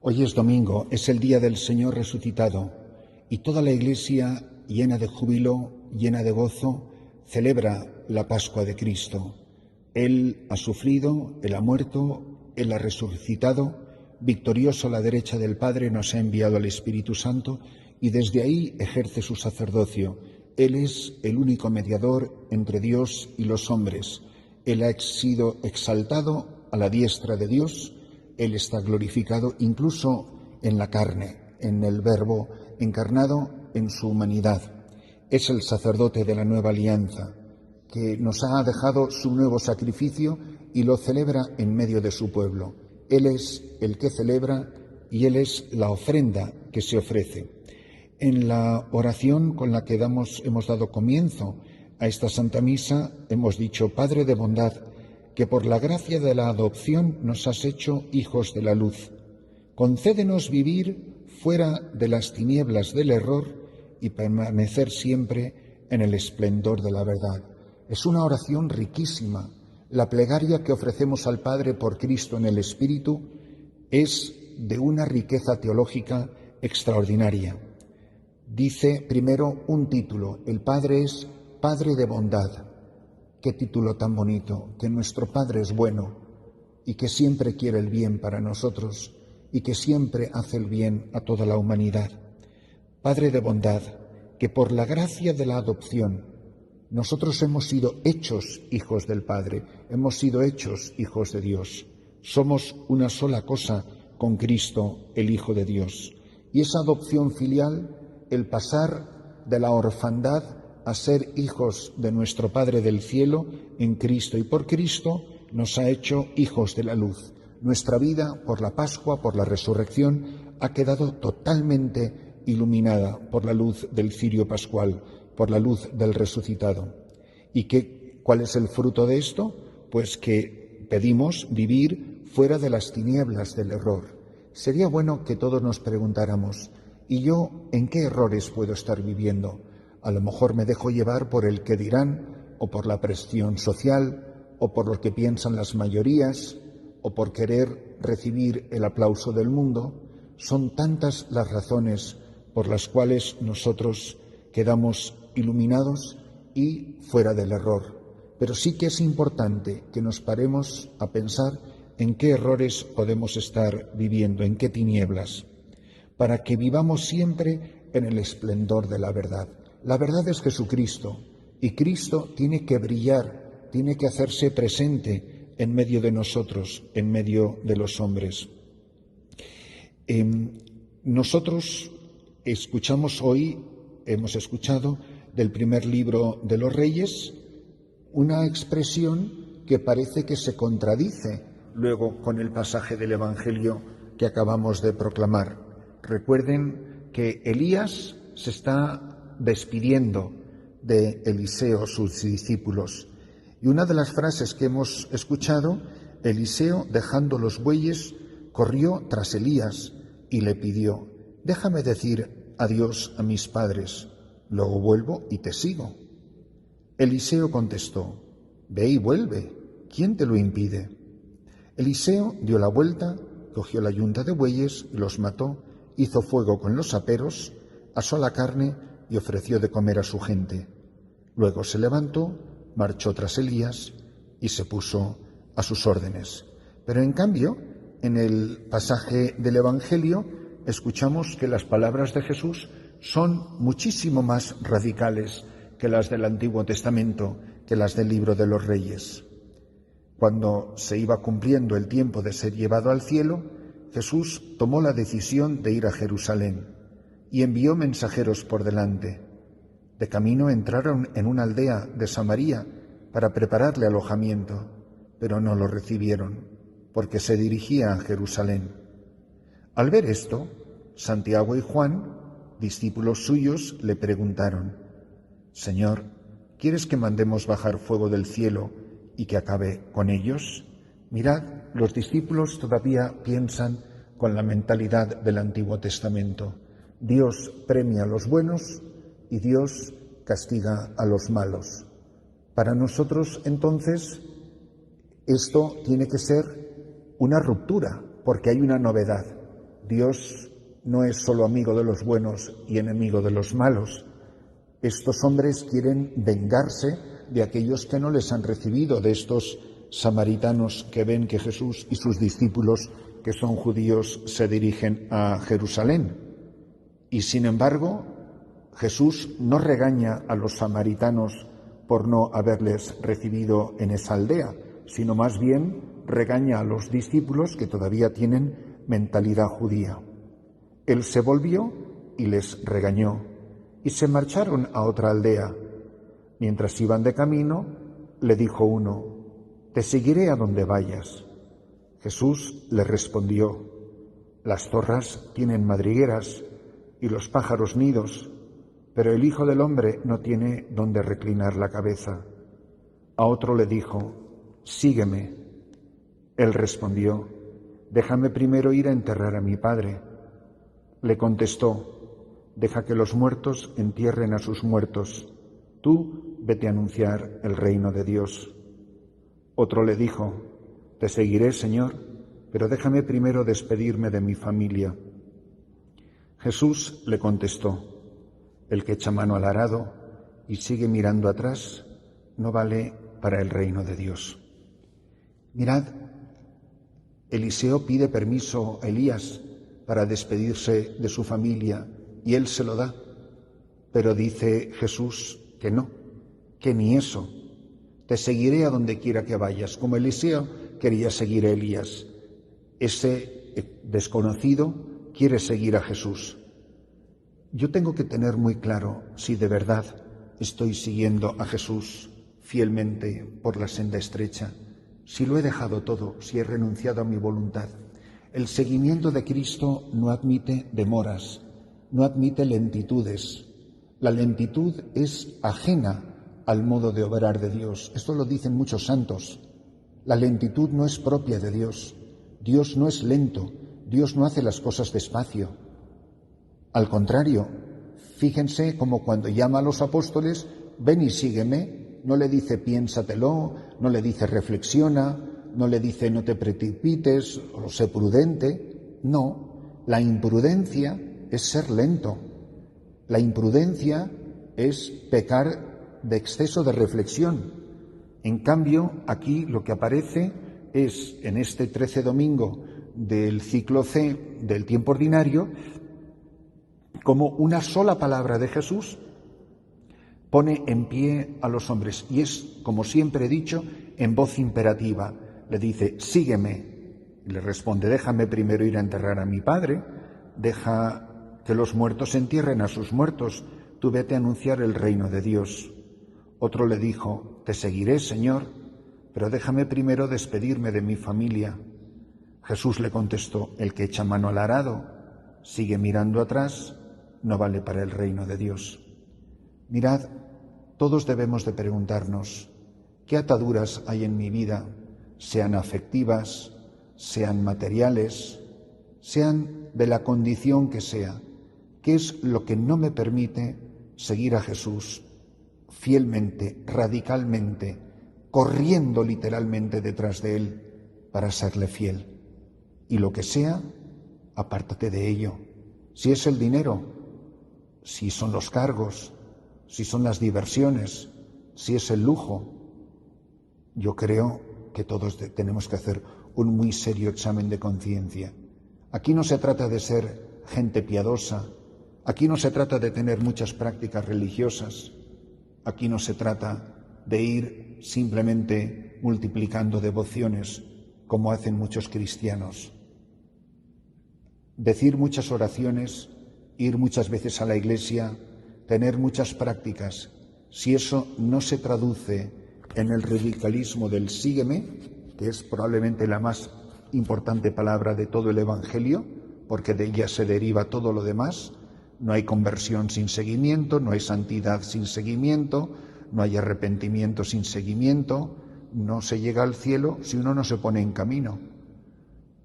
Hoy es domingo, es el día del Señor resucitado, y toda la Iglesia, llena de júbilo, llena de gozo, celebra la Pascua de Cristo. Él ha sufrido, Él ha muerto, Él ha resucitado, victorioso a la derecha del Padre nos ha enviado al Espíritu Santo y desde ahí ejerce su sacerdocio. Él es el único mediador entre Dios y los hombres. Él ha sido exaltado a la diestra de Dios. Él está glorificado incluso en la carne, en el Verbo encarnado en su humanidad. Es el sacerdote de la nueva alianza, que nos ha dejado su nuevo sacrificio y lo celebra en medio de su pueblo. Él es el que celebra y Él es la ofrenda que se ofrece. En la oración con la que hemos dado comienzo a esta Santa Misa, hemos dicho: Padre de bondad, que por la gracia de la adopción nos has hecho hijos de la luz. Concédenos vivir fuera de las tinieblas del error y permanecer siempre en el esplendor de la verdad. Es una oración riquísima. La plegaria que ofrecemos al Padre por Cristo en el Espíritu es de una riqueza teológica extraordinaria. Dice primero un título: el Padre es Padre de bondad. Qué título tan bonito, que nuestro Padre es bueno y que siempre quiere el bien para nosotros y que siempre hace el bien a toda la humanidad. Padre de bondad, que por la gracia de la adopción nosotros hemos sido hechos hijos del Padre, hemos sido hechos hijos de Dios. Somos una sola cosa con Cristo, el Hijo de Dios. Y esa adopción filial, el pasar de la orfandad a ser hijos de nuestro Padre del cielo en Cristo y por Cristo, nos ha hecho hijos de la luz. Nuestra vida, por la Pascua, por la resurrección, ha quedado totalmente iluminada por la luz del cirio pascual, por la luz del resucitado. ¿Y cuál es el fruto de esto? Pues que pedimos vivir fuera de las tinieblas del error. Sería bueno que todos nos preguntáramos: ¿y yo en qué errores puedo estar viviendo? A lo mejor me dejo llevar por el que dirán, o por la presión social, o por lo que piensan las mayorías, o por querer recibir el aplauso del mundo. Son tantas las razones por las cuales nosotros quedamos iluminados y fuera del error. Pero sí que es importante que nos paremos a pensar en qué errores podemos estar viviendo, en qué tinieblas, para que vivamos siempre en el esplendor de la verdad. La verdad es Jesucristo, y Cristo tiene que brillar, tiene que hacerse presente en medio de nosotros, en medio de los hombres. Nosotros hemos escuchado del primer libro de los Reyes una expresión que parece que se contradice luego con el pasaje del Evangelio que acabamos de proclamar. Recuerden que Elías se está despidiendo de Eliseo, sus discípulos. Y una de las frases que hemos escuchado: Eliseo, dejando los bueyes, corrió tras Elías y le pidió: déjame decir adiós a mis padres, luego vuelvo y te sigo. Eliseo contestó: ve y vuelve, ¿quién te lo impide? Eliseo dio la vuelta, cogió la yunta de bueyes y los mató, hizo fuego con los aperos, asó la carne y ofreció de comer a su gente. Luego se levantó, marchó tras Elías y se puso a sus órdenes. Pero en cambio, en el pasaje del Evangelio, escuchamos que las palabras de Jesús son muchísimo más radicales que las del Antiguo Testamento, que las del libro de los Reyes. Cuando se iba cumpliendo el tiempo de ser llevado al cielo, Jesús tomó la decisión de ir a Jerusalén y envió mensajeros por delante. De camino entraron en una aldea de Samaria para prepararle alojamiento, pero no lo recibieron, porque se dirigía a Jerusalén. Al ver esto, Santiago y Juan, discípulos suyos, le preguntaron: Señor, ¿quieres que mandemos bajar fuego del cielo y que acabe con ellos? Mirad, los discípulos todavía piensan con la mentalidad del Antiguo Testamento. Dios premia a los buenos y Dios castiga a los malos. Para nosotros, entonces, esto tiene que ser una ruptura, porque hay una novedad. Dios no es solo amigo de los buenos y enemigo de los malos. Estos hombres quieren vengarse de aquellos que no les han recibido, de estos samaritanos que ven que Jesús y sus discípulos, que son judíos, se dirigen a Jerusalén. Y sin embargo, Jesús no regaña a los samaritanos por no haberles recibido en esa aldea, sino más bien regaña a los discípulos que todavía tienen mentalidad judía. Él se volvió y les regañó, y se marcharon a otra aldea. Mientras iban de camino, le dijo uno: «Te seguiré a donde vayas». Jesús le respondió: «Las zorras tienen madrigueras y los pájaros nidos, pero el Hijo del Hombre no tiene donde reclinar la cabeza». A otro le dijo: «Sígueme». Él respondió: «Déjame primero ir a enterrar a mi padre». Le contestó: «Deja que los muertos entierren a sus muertos. Tú vete a anunciar el reino de Dios». Otro le dijo: «Te seguiré, Señor, pero déjame primero despedirme de mi familia». Jesús le contestó: «El que echa mano al arado y sigue mirando atrás no vale para el reino de Dios». Mirad, Eliseo pide permiso a Elías para despedirse de su familia y él se lo da, pero dice Jesús que no, que ni eso. «Te seguiré a donde quiera que vayas», como Eliseo quería seguir a Elías. Ese desconocido quiere seguir a Jesús. Yo tengo que tener muy claro si de verdad estoy siguiendo a Jesús fielmente por la senda estrecha, si lo he dejado todo, si he renunciado a mi voluntad. El seguimiento de Cristo no admite demoras, no admite lentitudes. La lentitud es ajena al modo de obrar de Dios. Esto lo dicen muchos santos. La lentitud no es propia de Dios. Dios no es lento. Dios no hace las cosas despacio. Al contrario, fíjense como cuando llama a los apóstoles: «Ven y sígueme», no le dice «piénsatelo», no le dice «reflexiona», no le dice «no te precipites» o «sé prudente». No, la imprudencia es ser lento. La imprudencia es pecar de exceso de reflexión. En cambio, aquí lo que aparece es, en este 13 domingo del ciclo C del tiempo ordinario, como una sola palabra de Jesús pone en pie a los hombres, y es, como siempre he dicho, en voz imperativa. Le dice: «Sígueme». Y le responde: «Déjame primero ir a enterrar a mi padre, deja que los muertos entierren a sus muertos, tú vete a anunciar el reino de Dios». Otro le dijo: «Te seguiré, Señor, pero déjame primero despedirme de mi familia». Jesús le contestó: «El que echa mano al arado, sigue mirando atrás, no vale para el reino de Dios». Mirad, todos debemos de preguntarnos: ¿qué ataduras hay en mi vida, sean afectivas, sean materiales, sean de la condición que sea? ¿Qué es lo que no me permite seguir a Jesús fielmente, radicalmente, corriendo literalmente detrás de Él para serle fiel? Y lo que sea, apártate de ello. Si es el dinero, si son los cargos, si son las diversiones, si es el lujo, yo creo que todos tenemos que hacer un muy serio examen de conciencia. Aquí no se trata de ser gente piadosa, aquí no se trata de tener muchas prácticas religiosas, aquí no se trata de ir simplemente multiplicando devociones como hacen muchos cristianos. Decir muchas oraciones, ir muchas veces a la iglesia, tener muchas prácticas, si eso no se traduce en el radicalismo del sígueme, que es probablemente la más importante palabra de todo el Evangelio, porque de ella se deriva todo lo demás, no hay conversión sin seguimiento, no hay santidad sin seguimiento, no hay arrepentimiento sin seguimiento, no se llega al cielo si uno no se pone en camino.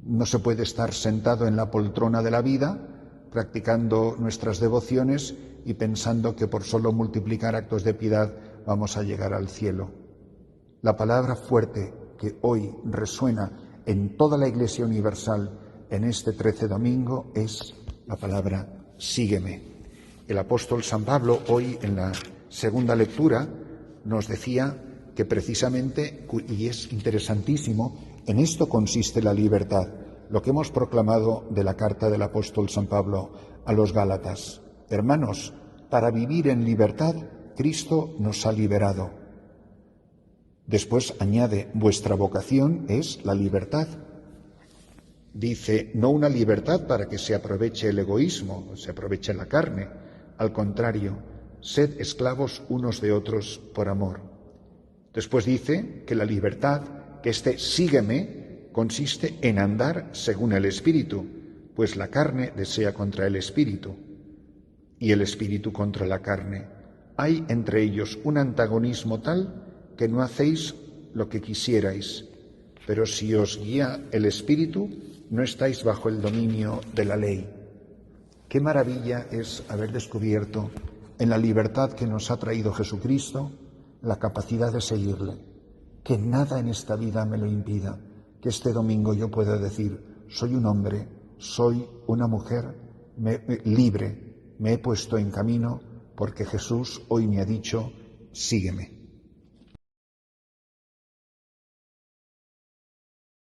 No se puede estar sentado en la poltrona de la vida practicando nuestras devociones y pensando que por solo multiplicar actos de piedad vamos a llegar al cielo. La palabra fuerte que hoy resuena en toda la Iglesia universal en este 13 domingo es la palabra sígueme. El apóstol San Pablo hoy en la segunda lectura nos decía que precisamente, y es interesantísimo, en esto consiste la libertad, lo que hemos proclamado de la carta del apóstol San Pablo a los Gálatas. Hermanos, para vivir en libertad, Cristo nos ha liberado. Después añade, vuestra vocación es la libertad. Dice, no una libertad para que se aproveche el egoísmo, se aproveche la carne. Al contrario, sed esclavos unos de otros por amor. Después dice que la libertad, que este sígueme, consiste en andar según el Espíritu, pues la carne desea contra el Espíritu y el Espíritu contra la carne. Hay entre ellos un antagonismo tal que no hacéis lo que quisierais, pero si os guía el Espíritu, no estáis bajo el dominio de la ley. Qué maravilla es haber descubierto en la libertad que nos ha traído Jesucristo la capacidad de seguirle. Que nada en esta vida me lo impida, que este domingo yo pueda decir, soy un hombre, soy una mujer libre, me he puesto en camino porque Jesús hoy me ha dicho, sígueme.